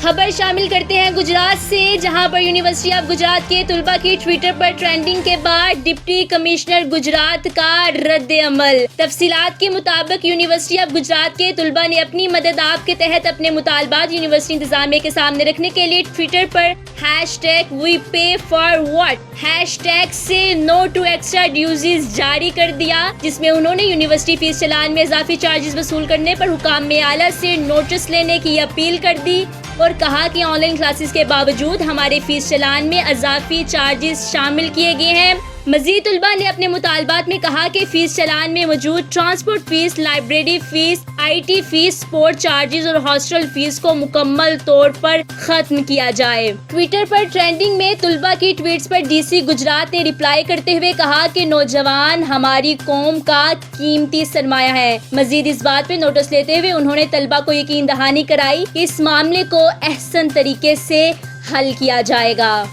خبر شامل کرتے ہیں گجرات سے، جہاں پر یونیورسٹی آف گجرات کے طلباء کی ٹویٹر پر ٹرینڈنگ کے بعد ڈپٹی کمشنر گجرات کا رد عمل۔ تفصیلات کے مطابق یونیورسٹی آف گجرات کے طلباء نے اپنی مدد آپ کے تحت اپنے مطالبات یونیورسٹی انتظامیہ کے سامنے رکھنے کے لیے Twitter per #We pay for what #Say no to extra dues جاری کر دیا، جس میں انہوں نے یونیورسٹی فیس چلان میں اضافی چارجز وصول کرنے پر حکام اعلیٰ سے نوٹس لینے کی اپیل کر دی اور کہا کہ آن لائن کلاسز کے باوجود ہمارے فیس چلان میں اضافی چارجز شامل کیے گئے ہیں۔ مزید طلباء نے اپنے مطالبات میں کہا کہ فیس چلان میں موجود transport fee, library fee, IT fee, support charges اور ہاسٹل فیس کو مکمل طور پر ختم کیا جائے۔ ٹویٹر پر ٹرینڈنگ میں طلباء کی ٹویٹس پر DC گجرات نے رپلائی کرتے ہوئے کہا کہ نوجوان ہماری قوم کا قیمتی سرمایہ ہے۔ مزید اس بات پہ نوٹس لیتے ہوئے انہوں نے طلباء کو یقین دہانی کرائی کہ اس معاملے کو احسن طریقے سے حل کیا جائے گا۔